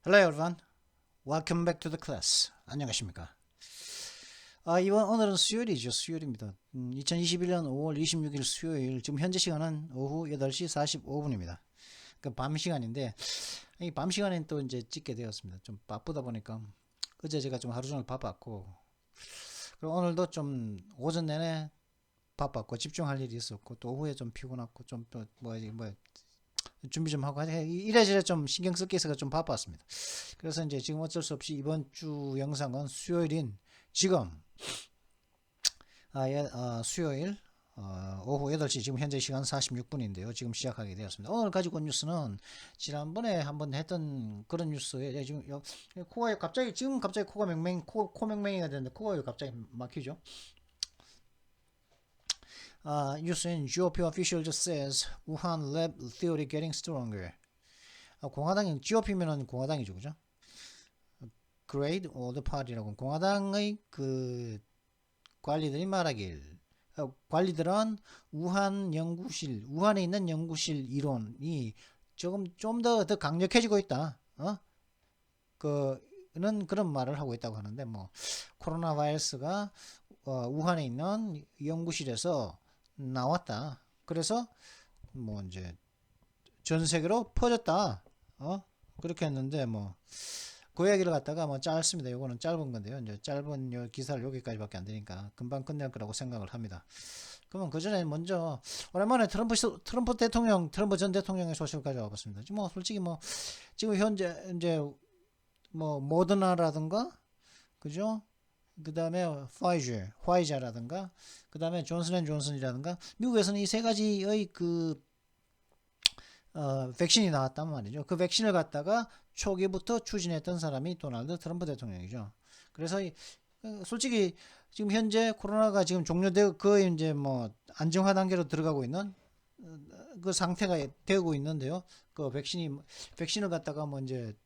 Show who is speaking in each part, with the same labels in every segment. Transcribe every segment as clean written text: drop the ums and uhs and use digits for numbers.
Speaker 1: Hello everyone. Welcome back to the class. 안녕하십니까? 오늘은 수요일이죠. 수요일입니다. 2021년 5월 26일 수요일. 지금 현재 시간은 오후 8시 45분입니다. 그 밤 시간인데 이 밤 시간엔 또 이제 찍게 되었습니다. 좀 바쁘다 보니까 어제 제가 좀 하루 종일 바빴고 그리고 오늘도 좀 오전 내내 바빴고 집중할 일이 있었고 또 오후에 좀 피곤하고 좀 또 뭐 준비 좀 하고 이래저래 좀 신경 쓸 게 있어서 좀 바빴습니다. 그래서 이제 지금 어쩔 수 없이 이번 주 영상은 수요일인 지금 수요일 오후 8시 지금 현재 시간 46분인데요. 지금 시작하게 되었습니다. 오늘 가지고 온 뉴스는 지난번에 한번 했던 그런 뉴스에 지금 코가 갑자기 코가 코 맹맹이가 되는데 코가 갑자기 막히죠. 뉴스인 GOP official just says Wuhan lab theory getting stronger. 공화당이 GOP면은 공화당이죠, 그죠? Great Old Party라고 공화당의 그 관리들이 말하길 관리들은 우한에 있는 연구실 이론이 조금 좀 더 강력해지고 있다. 그는 그런 말을 하고 있다고 하는데 뭐 코로나 바이러스가 우한에 있는 연구실에서 나왔다. 그래서 뭐 이제 전 세계로 퍼졌다. 그렇게 했는데 뭐 그 이야기를 갖다가 뭐 짧습니다. 요거는 짧은 건데요. 이제 짧은 요 기사를 여기까지밖에 안 되니까 금방 끝낼 거라고 생각을 합니다. 그러면 그 전에 먼저 오랜만에 트럼프 전 대통령의 소식을 가져와 봤습니다. 뭐 솔직히 뭐 지금 현재 이제 뭐 모더나라든가 그죠? 그 다음에 화이자라든가 그 다음에 존슨앤존슨이라든가 미국에서는 이 세 가지의 백신이 나왔단 말이죠. 그 백신을 갖다가 초기부터 추진했던 사람이 도널드 트럼프 대통령이죠. 그래서 솔직히 지금 현재 코로나가 지금 종료되고 거의 이제 뭐 안정화 단계로 들어가고 있는 그 상태가 되고 있는데요. 그 백신을 갖다가 뭐 이제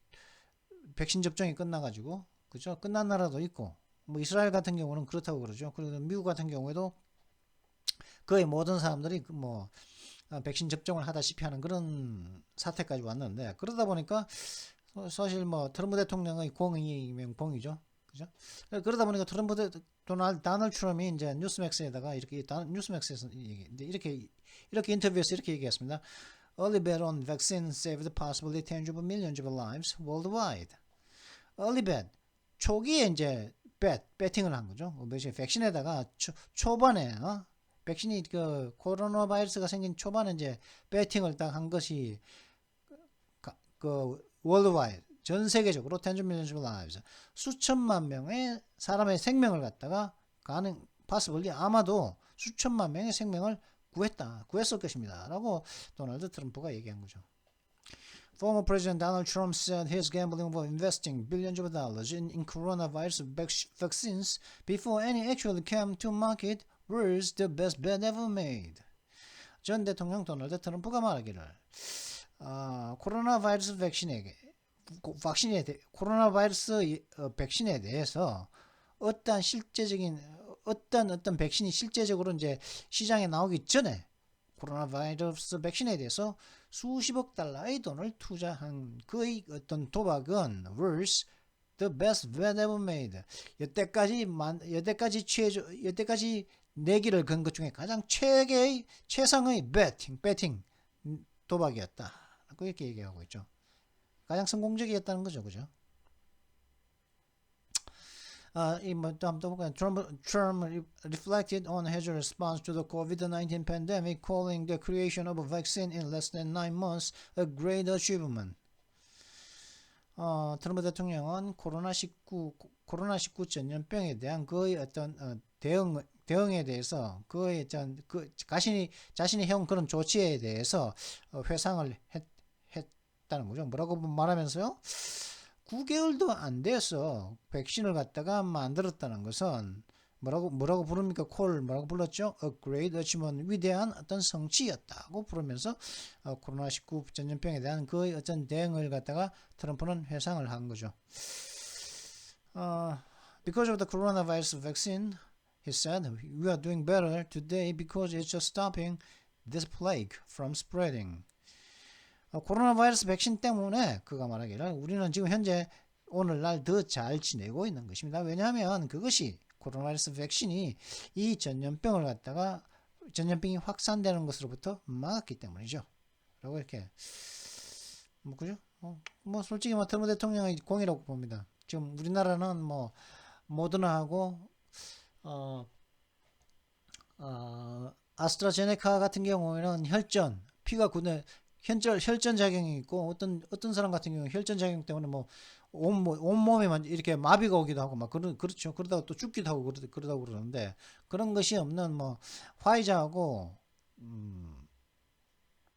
Speaker 1: 백신 접종이 끝나가지고 그죠? 끝난 나라도 있고 뭐 이스라엘 같은 경우는 그렇다고 그러죠. 그리고 미국 같은 경우에도 거의 모든 사람들이 뭐 백신 접종을 하다시피 하는 그런 사태까지 왔는데 그러다 보니까 사실 뭐 트럼프 대통령의 공이면 공이죠. 그죠? 그러다 보니까 도널드 트럼이 이제 뉴스맥스에다가 뉴스맥스에서 이렇게 인터뷰에서 이렇게 얘기했습니다. Early bet on vaccine saved possibly tangible millions of lives worldwide. Early bet 초기에 이제 배팅을 한 거죠. 백신에다가 초반에 백신이 그 코로나 바이러스가 생긴 초반에 이제 배팅을 딱 한 것이 그 월드와이드 전 세계적으로 텐즈 밀리언즈 라이브스 수천만 명의 사람의 생명을 갖다가 possibly 아마도 수천만 명의 생명을 구했을 것입니다라고 도널드 트럼프가 얘기한 거죠. Former President Donald Trump said his gambling of investing billions of dollars in coronavirus vaccines before any actually came to market was the best bet ever made. 전 대통령 도널드 트럼프가 말하기를 코로나 바이러스 코로나 바이러스 백신에 대해서 어떤 백신이 실제적으로 이제 시장에 나오기 전에 코로나 바이러스 백신에 대해서 수십억 달러의 돈을 투자한 그의 어떤 도박은 was the best bet ever made. 여태까지 내기를 건 것 중에 가장 최상의 배팅 도박이었다. 이렇게 얘기하고 있죠. 가장 성공적이었다는 거죠, 그죠? Trump reflected on his response to the COVID-19 pandemic, calling the creation of a vaccine in less than 9 months a great achievement. 트럼프 대통령은 코로나19 전염병에 대한 그의 어떤 대응에 대해서 그의 자신이 해온 그런 조치에 대해서 회상을 했다는 거죠. 뭐라고 말하면서요? 9개월도 안 돼서 백신을 갖다가 만들었다는 것은 뭐라고 부릅니까? 뭐라고 불렀죠? A great achievement, 위대한 어떤 성취였다고 부르면서 코로나19 전염병에 대한 그의 어떤 대응을 갖다가 트럼프는 회상을 한 거죠. Because of the coronavirus vaccine, he said, we are doing better today because it's just stopping this plague from spreading. 코로나 바이러스 백신 때문에 그가 말하기를 우리는 지금 현재 오늘날 더 잘 지내고 있는 것입니다. 왜냐하면 그것이 코로나 바이러스 백신이 이 전염병을 갖다가 전염병이 확산되는 것으로부터 막았기 때문이죠. 라고 이렇게 뭐 그죠? 뭐 솔직히 뭐 트럼프 대통령의 공이라고 봅니다. 지금 우리나라는 뭐 모더나하고 어, 아스트라제네카 같은 경우에는 피가 굳는 혈전 작용이 있고 어떤 사람 같은 경우는 혈전 작용 때문에 뭐 온몸에만 이렇게 마비가 오기도 하고 막 그렇죠. 그러다가 또 죽기도 하고 그러다고 그러는데 그런 것이 없는 뭐 화이자하고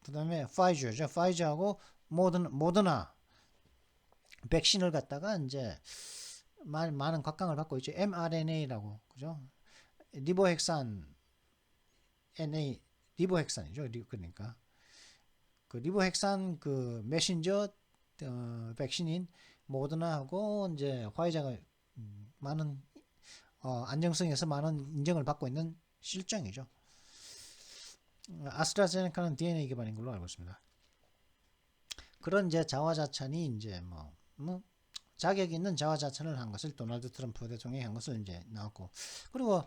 Speaker 1: 그다음에 파이저죠. 파이저하고 모더나 백신을 갖다가 이제 많은 각광을 받고 있죠. mRNA라고 그죠? 리보핵산 리보핵산이죠. 그러니까 그 리보핵산 그 메신저 백신인 모더나하고 이제 화이자가 많은 안정성에서 많은 인정을 받고 있는 실정이죠. 아스트라제네카는 DNA 기반인 걸로 알고 있습니다. 그런 이제 자화자찬이 이제 뭐 자격 있는 자화자찬을 한 것을 도널드 트럼프 대통령이 한 것을 이제 나왔고 그리고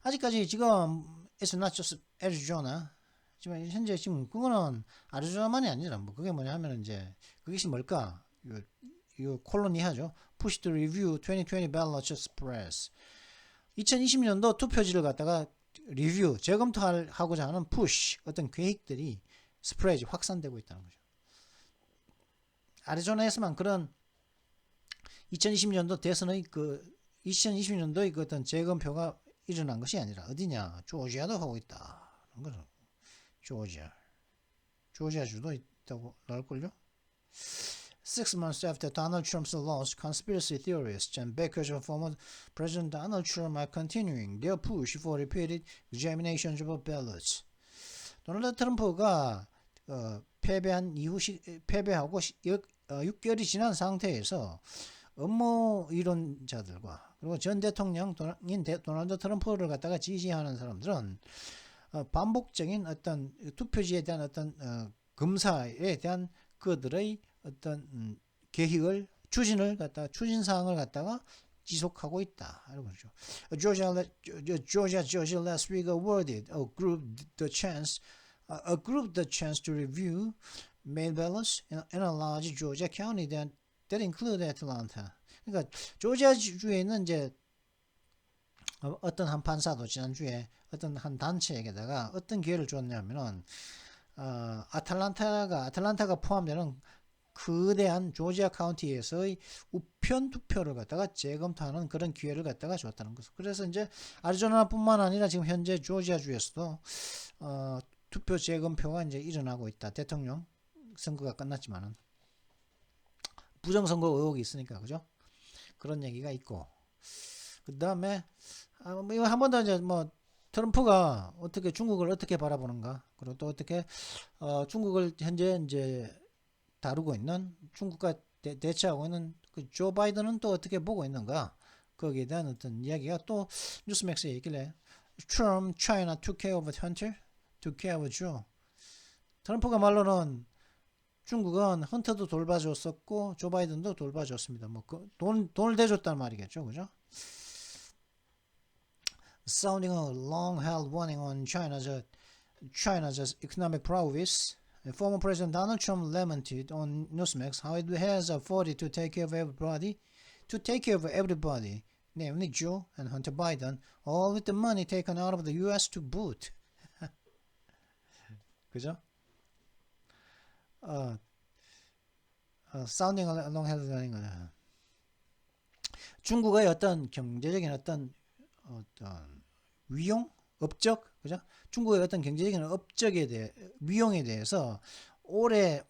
Speaker 1: 아직까지 지금 it's not just Arizona 지금 현재 지금 그거는 아리조나만이 아니라 뭐 그게 뭐냐 하면 이제 그것이 뭘까 요 콜로니하죠. Push to review 2020 ballot express 2020년도 투표지를 갖다가 리뷰 재검토하고자 하는 push 어떤 계획들이 스프레드 확산되고 있다는 거죠. 아리조나에서만 그런 2020년도 대선의 2020년도의 그 어떤 재검표가 일어난 것이 아니라 어디냐 조지아도 하고 있다. 그런 거죠. 조지아주도 있다고 나올걸요? 6 months after Donald Trump's loss, conspiracy theorists and backers of former President Donald Trump are continuing their push for repeated examinations of ballots. 도널드 트럼프가 패배하고 6개월이 지난 상태에서 업무 이론자들과 그리고 전 대통령인 도널드 트럼프를 갖다가 지지하는 사람들은 반복적인 어떤 투표지에 대한 어떤 검사에 대한 그들의 어떤 계획을 추진사항을 갖다가 지속하고 있다. 이런 거죠. Georgia last week awarded a group the chance to review mail ballots in a large Georgia county that include Atlanta. 그러니까 조지아주에 있는 이제 어떤 한 판사도 지난주에 어떤 한 단체에게다가 어떤 기회를 줬냐면은 아틀란타가 포함되는 거대한 조지아 카운티에서의 우편 투표를 갖다가 재검토하는 그런 기회를 갖다가 줬다는 거죠. 그래서 이제 아리조나뿐만 아니라 지금 현재 조지아주에서도 투표 재검표가 이제 일어나고 있다. 대통령 선거가 끝났지만은 부정선거 의혹이 있으니까 그죠? 그런 얘기가 있고 그 다음에 이거 한 번 더 이제 뭐 트럼프가 어떻게 중국을 어떻게 바라보는가 그리고 또 어떻게 중국을 현재 이제 다루고 있는 중국과 대처하고 있는 그 조 바이든은 또 어떻게 보고 있는가 거기에 대한 어떤 이야기가 또 뉴스맥스에 있길래 Trump, China took care of Hunter, took care of Joe. 트럼프가 말로는 중국은 헌터도 돌봐줬었고 조 바이든도 돌봐줬습니다. 뭐 돈을 대줬단 말이겠죠, 그죠? Sounding a long-held warning on China's economic prowess, former President Donald Trump lamented on Newsmax how it has afforded to take care of everybody, namely Joe and Hunter Biden, all with the money taken out of the U.S. to boot. 그죠? Sounding a long-held warning. 중국의 어떤 경제적인 어떤 업적, 그죠? 중국의 어떤 경제적인 위용에 대해서 오래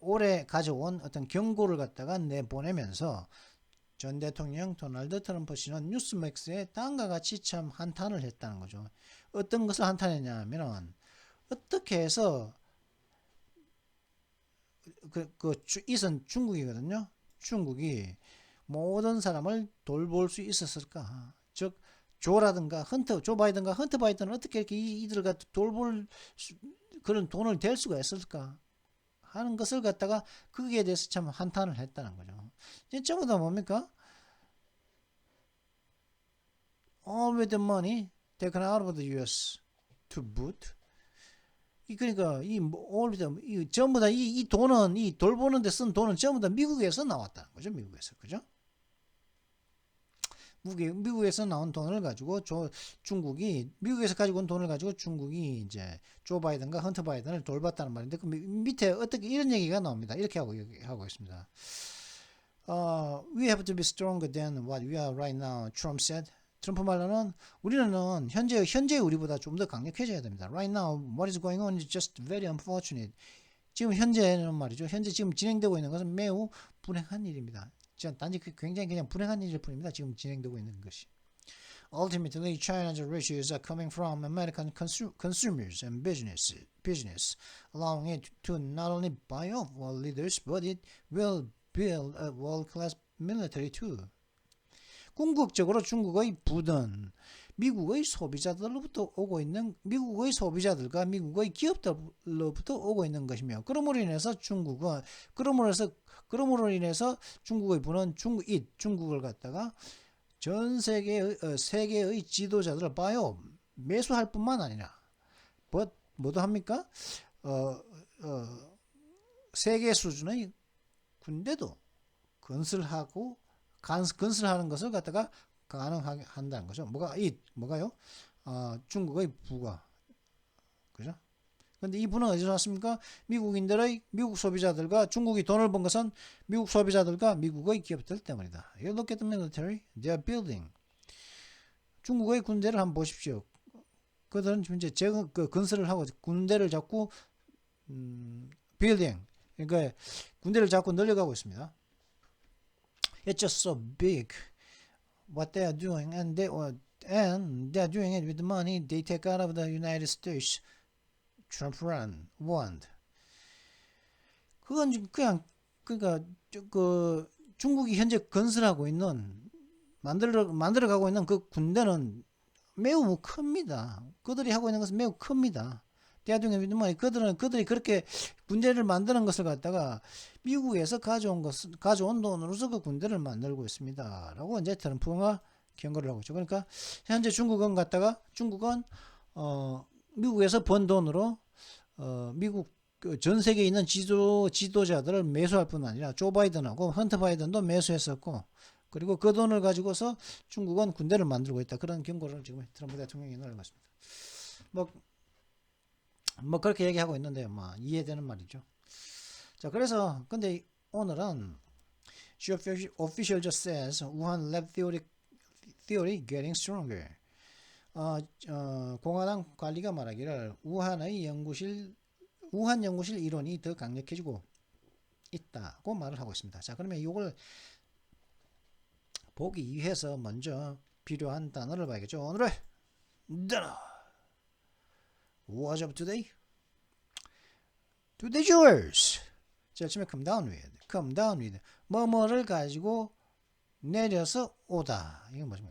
Speaker 1: 가져온 어떤 경고를 갖다가 내보내면서 전 대통령 도널드 트럼프 씨는 뉴스맥스에 다음과 같이 참 한탄을 했다는 거죠. 어떤 것을 한탄했냐 하면은 어떻게 해서 이선 중국이거든요. 중국이 모든 사람을 돌볼 수 있었을까? 즉 조 바이든과 헌터 바이든은 어떻게 이렇게 이들을 돌볼 그런 돈을 댈 수가 있을까 하는 것을 갖다가 거기에 대해서 참 한탄을 했다는 거죠. 전부 다 뭡니까? All with the money taken out of the US to boot. 그러니까 이 전부 다 이 돈은 이 돌 보는데 쓴 돈은 전부 다 미국에서 나왔다는 거죠. 미국에서. 그죠? 미국에서 나온 돈을 가지고 중국이 미국에서 가지고 온 돈을 가지고 중국이 이제 조 바이든과 헌터 바이든을 돌봤다는 말인데 그 밑에 어떻게 이런 얘기가 나옵니다. 이렇게 하고 있습니다. We have to be stronger than what we are right now, Trump said. 트럼프 말로는 우리는 현재 우리보다 좀 더 강력해져야 됩니다. Right now, what is going on is just very unfortunate. 지금 현재는 말이죠. 현재 지금 진행되고 있는 것은 매우 불행한 일입니다. 단지 굉장히 그냥 불행한 일일 뿐입니다. 지금 진행되고 있는 것이. Ultimately, China's riches are coming from American consumers and business, allowing it to not only buy off world leaders, but it will build a world-class military too. 궁극적으로 중국의 부는 미국의 소비자들로부터 오고 있는 미국의 소비자들과 미국의 기업들로부터 오고 있는 것이며 그러므로 인해서 중국의 부는 중국을 갖다가 전 세계의 지도자들을 봐요 매수할 뿐만 아니라 뭐도 합니까? 세계 수준의 군대도 건설하는 것을 갖다가 가능하게 한다는 거죠. 뭐가요? 중국의 부가. 그죠? 근데 이 부는 어디서 왔습니까? 미국 소비자들과 중국이 돈을 번 것은 미국 소비자들과 미국의 기업들 때문이다. You look at the military, they are building. 중국의 군대를 한번 보십시오. 그들은 이제 건설을 하고 군대를 자꾸 building. 그러니까 군대를 자꾸 늘려가고 있습니다. It's just so big what they are doing, and they are doing it with the money they take out of the United States. Trump won. 그건 그냥 그러니까 그 중국이 현재 건설하고 있는 만들어가고 있는 그 군대는 매우 큽니다. 그들이 하고 있는 것은 매우 큽니다. 그들이 그렇게 군대를 만드는 것을 갖다가 미국에서 가져온 돈으로서 그 군대를 만들고 있습니다. 라고 이제 트럼프가 경고를 하고 있죠. 그러니까 현재 중국은 미국에서 번 돈으로 미국 전 세계에 있는 지도자들을 매수할 뿐 아니라 조 바이든하고 헌터 바이든도 매수했었고 그리고 그 돈을 가지고서 중국은 군대를 만들고 있다. 그런 경고를 지금 트럼프 대통령이 내린 것입니다. 뭐 그렇게 얘기하고 있는데요. 이해되는 말이죠. 자, 그래서 근데 오늘은 Xi official just says Wuhan lab theory getting stronger. 공화당 관리가 말하기를 우한 연구실 이론이 더 강력해지고 있다고 말을 하고 있습니다. 자, 그러면 이걸 보기 위해서 먼저 필요한 단어를 봐야겠죠. 오늘의 단어. What's up today? Today's yours. 제일 처음에 come down with. 뭐뭐를 가지고 내려서 오다. 이건 뭐죠?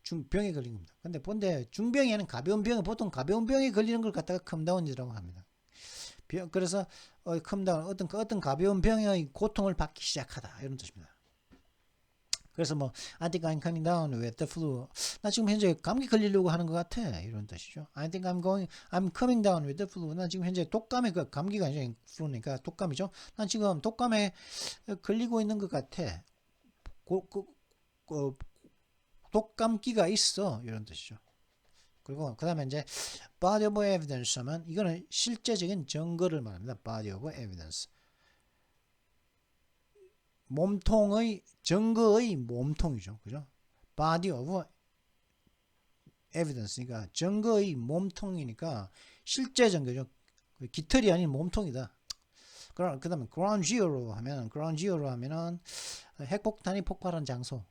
Speaker 1: 중병에 걸린 겁니다. 근데 중병에는 보통 가벼운 병에 걸리는 걸 갖다가 come down이라고 합니다. 그래서 come down 어떤 가벼운 병의 고통을 받기 시작하다 이런 뜻입니다. 그래서 I think I'm coming down with the flu. 나 지금 현재 감기 걸리려고 하는 것 같아. 이런 뜻이죠. I think I'm coming down with the flu. 나 지금 현재 독감에 감기가 아니라 flu니까 독감이죠. 난 지금 독감에 걸리고 있는 것 같아. 독감기가 있어. 이런 뜻이죠. 그리고 그 다음에 이제 body of evidence 하면 이거는 실제적인 증거를 말합니다. body of evidence. 증거의 몸통이죠. 그죠? body of evidence. 그러니까 증거의 몸통이니까 실제 증거죠. 깃털이 아닌 몸통이다. 그 다음에 ground zero 하면은 핵폭탄이 폭발한 장소.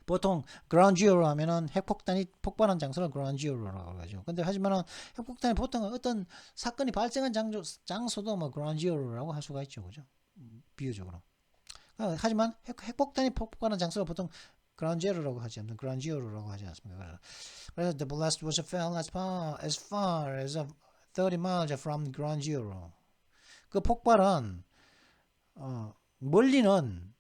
Speaker 1: 보통 ground zero 하면은 핵폭탄이 폭발한 장소를 ground zero라고 하죠. 근데 하지만은 핵폭탄이 보통 어떤 사건이 발생한 장소도 ground zero라고 할 수가 있죠. 그죠? 비유적으로. 하지만 핵폭탄이 폭발한 장소를 보통 ground zero라고 하지 않습니까? ground zero라고 하지 않습니까? 그래서 the blast was fell as far as 30 miles from ground zero. 그 폭발은 멀리는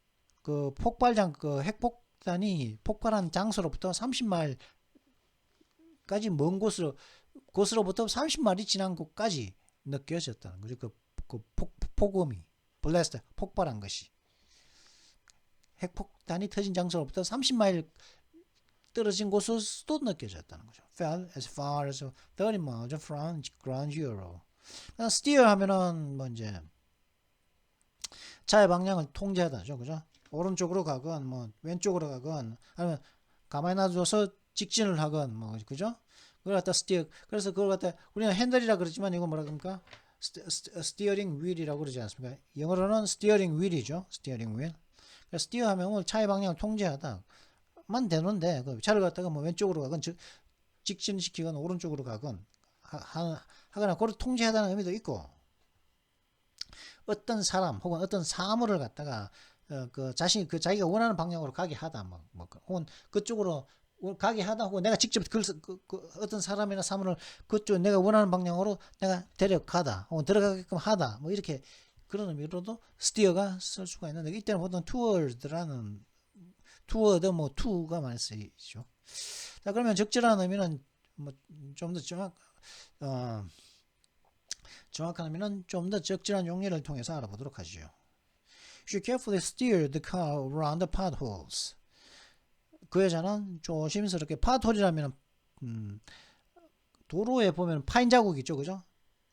Speaker 1: 그 폭발장 그 핵폭탄이 폭발한 장소로부터 30마일까지 먼 곳으로부터 30마일이 지난 곳까지 느껴졌다는 거죠. 그 폭음이 블래스트 폭발한 것이 핵폭탄이 터진 장소로부터 30마일 떨어진 곳으로도 느껴졌다는 거죠. Fell as far as 30 miles from ground zero. steer 하면은 뭐 이제 차의 방향을 통제하다죠, 그죠? 오른쪽으로 가건 뭐 왼쪽으로 가건 아니면 가만히 놔둬서 직진을 하건 뭐 그죠? 그걸 갖다 steer. 그래서 그걸 갖다 우리는 핸들이라 그러지만 이거 뭐라 그럽니까? 스티어링 휠이라고 그러지 않습니까? 영어로는 스티어링 휠이죠. 스티어링 휠. steer 하면 오늘 차의 방향을 통제하다. 만 되는데 그 차를 갖다가 뭐 왼쪽으로 가건 직진시키건 오른쪽으로 가건 하거나 그걸 통제하다는 의미도 있고 어떤 사람 혹은 어떤 사물을 갖다가 그 자기가 원하는 방향으로 가게 하다 뭐 혹은 그쪽으로 가게 하다 혹은 내가 직접 그 어떤 사람이나 사물을 그쪽 내가 원하는 방향으로 내가 데려가다 혹은 들어가게끔 하다 뭐 이렇게 그런 의미로도 steer가 쓸 수가 있는데 이때는 보통 toward라는 toward 뭐 to가 많이 쓰이죠. 자 그러면 적절한 의미는 뭐 좀 더 정확한 의미는 좀 더 적절한 용례를 통해서 알아보도록 하죠. She carefully steered the car around the potholes. 그 여자는 조심스럽게 pothole이라면 도로에 보면 파인 자국이 있죠, 그죠?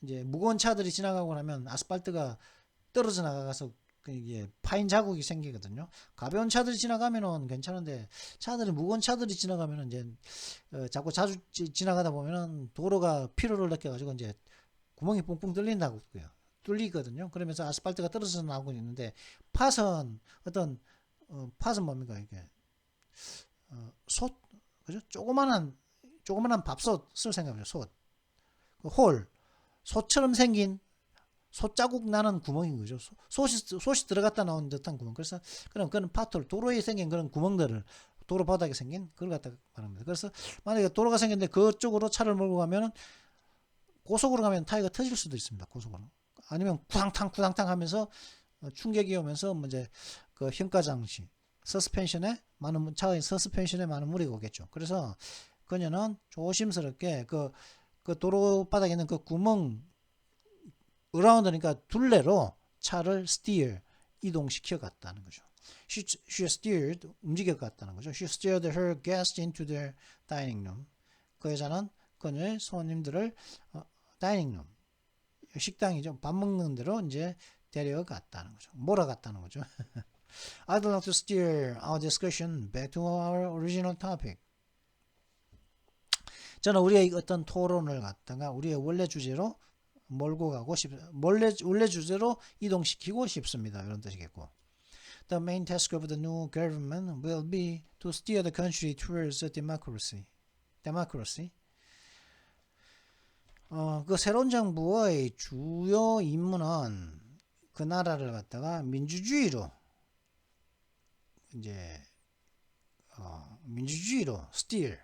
Speaker 1: 이제 무거운 차들이 지나가고 나면 아스팔트가 떨어져 나가서 이게 파인 자국이 생기거든요. 가벼운 차들이 지나가면은 괜찮은데 무거운 차들이 지나가면은 이제 자꾸 자주 지나가다 보면은 도로가 피로를 느껴가지고 이제 구멍이 뿡뿡 뚫리거든요. 그러면서 아스팔트가 떨어져 나오고 있는데 팥은 팥은 뭡니까 이게 솥 그죠? 조그만한 밥솥을 생각해요. 홀 솥처럼 생긴 솥자국 나는 구멍인 거죠. 솥이 들어갔다 나온 듯한 구멍. 그래서 그런 파토를 도로에 생긴 그런 구멍들을 도로 바닥에 생긴 그걸 갖다 말합니다. 그래서 만약에 도로가 생겼는데 그쪽으로 차를 몰고 가면은 고속으로 가면 타이어가 터질 수도 있습니다. 고속으로. 아니면 쿠당탕 하면서 충격이 오면서 이제 그 현가장시 차의 서스펜션에 많은 무리가 오겠죠. 그래서 그녀는 조심스럽게 그 도로 바닥에 있는 그 구멍 어라운드니까 둘레로 차를 steer 이동시켜 갔다는 거죠. She steered 움직여 갔다는 거죠. She steered her guests into their dining room. 그 여자는 그녀의 손님들을 다이닝 룸 식당이죠. 밥 먹는 데로 이제 데려갔다는 거죠. 몰아갔다는 거죠. I'd like to steer our discussion back to our original topic. 저는 우리의 어떤 토론을 갖다가 우리의 원래 주제로 몰고 가고 원래 주제로 이동시키고 싶습니다. 이런 뜻이겠고. The main task of the new government will be to steer the country towards democracy. 그 새로운 정부의 주요 임무는 그 나라를 갖다가 민주주의로 steer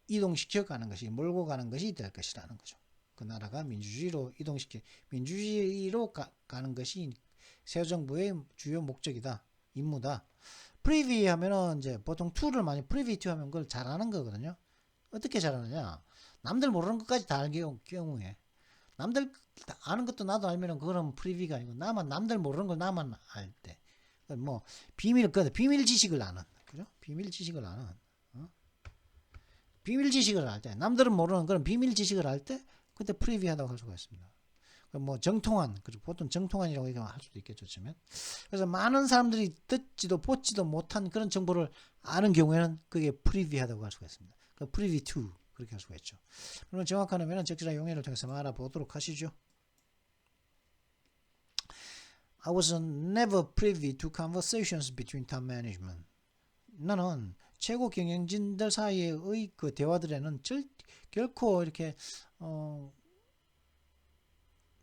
Speaker 1: 이동시켜 가는 것이 몰고 가는 것이 될 것이라는 거죠. 그 나라가 민주주의로 가는 것이 새 정부의 주요 목적이다, 임무다. privy 하면은 이제 보통 to를 많이 privy to 하면 그걸 잘하는 거거든요. 어떻게 잘하느냐? 남들 모르는 것까지 다 알 경우에 남들 아는 것도 나도 알면은 그거는 프리비가 아니고 남들 모르는 걸 나만 알 때 뭐 비밀 지식을 아는 그죠? 비밀 지식을 아는 비밀 지식을 알 때 남들은 모르는 그런 비밀 지식을 알 때 그때 프리비하다고 할 수가 있습니다. 뭐 정통한 그죠? 보통 정통한이라고 할 수도 있겠죠. 처음엔. 그래서 많은 사람들이 듣지도 보지도 못한 그런 정보를 아는 경우에는 그게 프리비하다고 할 수가 있습니다. 그 프리비 투 그렇게 할 수가 있죠. 그러면 정확한 의미는 적절한 용례를 통해서 알아보도록 하시죠. I was never privy to conversations between top management. 나는 최고 경영진들 사이의 그 대화들에는 결코 이렇게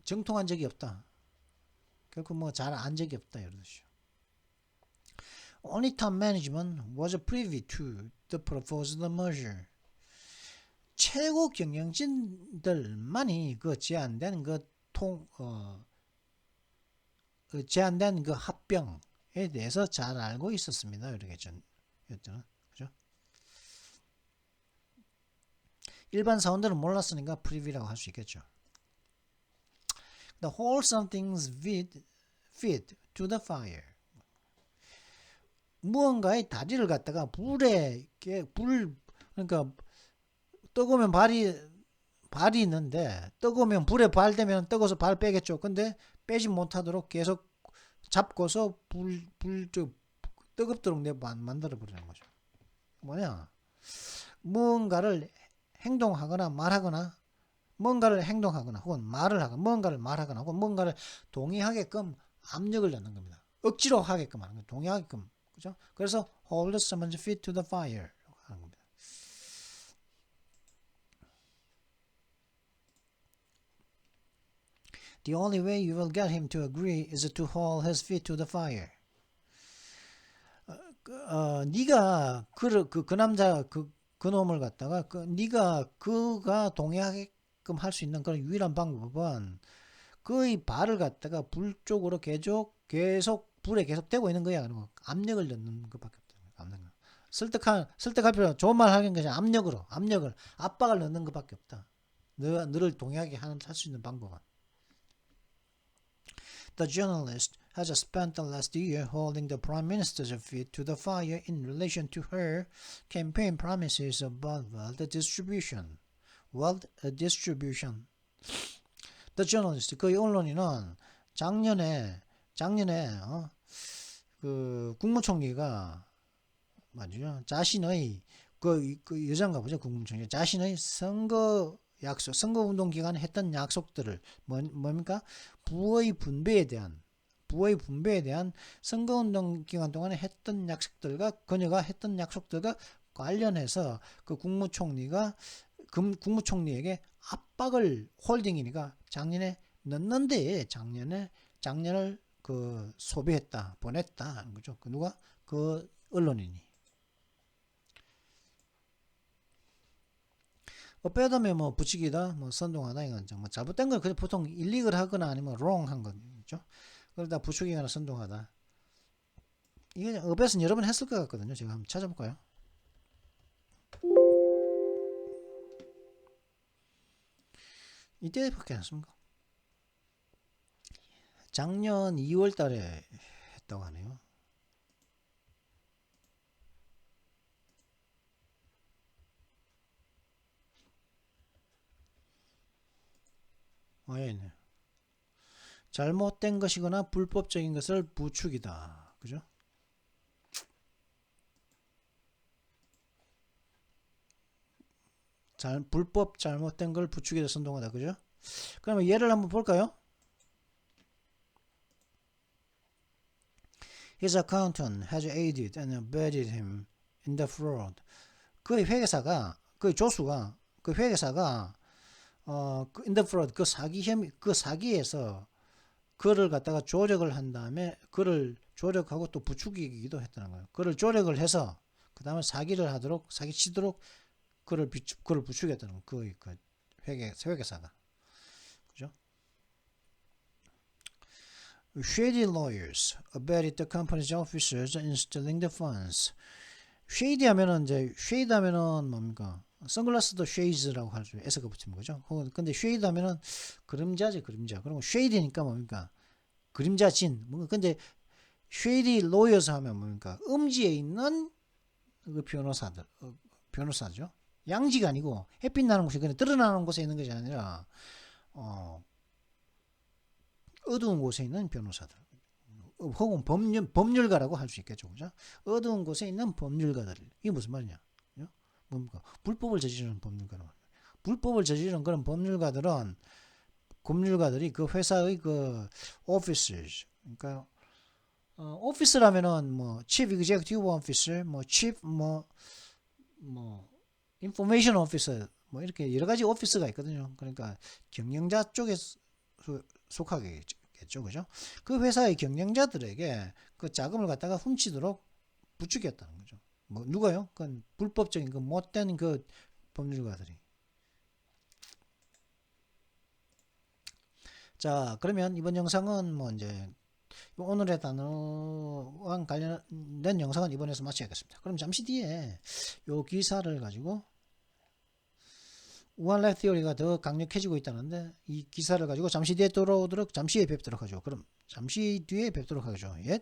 Speaker 1: 정통한 적이 없다. 결코 뭐 잘 안 적이 없다 이런 뜻이죠. Only top management was privy to the proposed merger. 최고 경영진들만이 그 제한된 그 제한된 그 합병에 대해서 잘 알고 있었습니다. 이렇게죠. 그죠? 일반 사원들은 몰랐으니까 프리비라고 할 수 있겠죠. The wholesome things fit to the fire. 무언가의 다리를 갖다가 그러니까 뜨거우면 발이 있는데 뜨거우면 불에 발되면 뜨거워서 발 빼겠죠. 근데 빼지 못하도록 계속 잡고서 뜨겁도록 만들어 버리는 거죠. 뭐냐? 무언가를 행동하거나 말하거나 뭔가를 행동하거나 혹은 말을 하거나 뭔가를 말하거나 혹은 뭔가를 동의하게끔 압력을 넣는 겁니다. 억지로 하게끔 하는 거예요. 동의하게끔. 그죠? 그래서 hold someone's feet to the fire 하는 겁니다. The only way you will get him to agree is to hold his feet to the fire. 네가 그 남자 그 놈을 갖다가 네가 그가 동의하게끔 할 수 있는 그런 유일한 방법은 그의 발을 갖다가 불 쪽으로 계속 불에 계속 대고 있는 거야. 그리고 압력을 넣는 것밖에 없다. 압력을. 설득할 필요 좋은 말 하는 것이 압박을 넣는 것밖에 없다. 너를 동의하게 할 수 있는 방법은. The journalist has spent the last year holding the Prime Minister's feet to the fire in relation to her campaign promises about wealth distribution. The journalist, 그 언론인은 작년에 그 국무총리가 맞죠? 자신의 그 여자인가 보죠. 국무총리 자신의 선거운동 기간에 했던 약속들을 뭡니까? 부의 분배에 대한 선거운동 기간 동안에 했던 약속들과 그녀가 했던 약속들과 관련해서 그 국무총리에게 압박을 홀딩이니까 작년에 넣는데 작년을 그 소비했다 보냈다 하는 거죠. 누가? 그 언론인이. 빼다면 뭐 붙이기다, 뭐 선동하다 이건 뭐 잘못된 건 그냥 보통 일릭을 하거나 아니면 wrong한 거죠. 그러다 부추기거나 선동하다. 이게 업에서는 여러 번 했을 것 같거든요. 제가 한번 찾아볼까요? 이때밖에 안 했습니까? 작년 2월 달에 했다고 하네요. 예, 네. 잘못된 것이거나 불법적인 것을 부추기다. 그죠? 불법 잘못된 걸 부추기다 선동하다. 그죠? 그러면 예를 한번 볼까요? His accountant has aided and abetted him in the fraud. 그 회계사가 in the fraud 그 사기에서 그를 갖다가 조력을 한 다음에 그를 조력하고 또 부추기기도 했다는 거예요. 그를 조력을 해서 그 다음에 사기치도록 그를 부추겼다는 그 회계사가. 그죠? Shady lawyers abetted the company's officers in stealing the funds. shady 하면은 뭡니까? 선글라스도 shades라고 할 수 S가 붙이는 거죠. 근데 shade 하면은 그림자지, 그림자. 그리고 shady니까 뭡니까? 그림자진. 근데 shady lawyers 하면 뭡니까? 음지에 있는 그 변호사죠. 양지가 아니고 햇빛 나는 곳이 그냥 드러나는 곳에 있는 것이 아니라 어두운 곳에 있는 변호사들. 혹은 법률가라고 할 수 있겠죠. 그죠? 어두운 곳에 있는 법률가들. 이게 무슨 말이냐? 뭡니까? 불법을 저지르는 법률가라고. 불법을 저지르는 그런 법률가들이 그 회사의 그 officers. 그러니까 오피스라면은 뭐 chief executive officer, 뭐 chief 뭐 information officer 뭐 이렇게 여러 가지 오피스가 있거든요. 그러니까 경영자 쪽에 속하겠죠. 그죠? 그 회사의 경영자들에게 그 자금을 갖다가 훔치도록 부추겼다는 거죠. 뭐 누가요? 그건 불법적인 그 못된 그 법률가들이. 자, 그러면 이번 영상은 뭐 이제 오늘의 단어와 관련된 영상은 이번에서 마쳐야겠습니다. 그럼 잠시 뒤에 요 기사를 가지고 우한 라이프 티어리가 더 강력해지고 있다는데 이 기사를 가지고 잠시 뒤에 돌아오도록 잠시 후에 뵙도록 하죠. 그럼 잠시 뒤에 뵙도록 하죠. 예.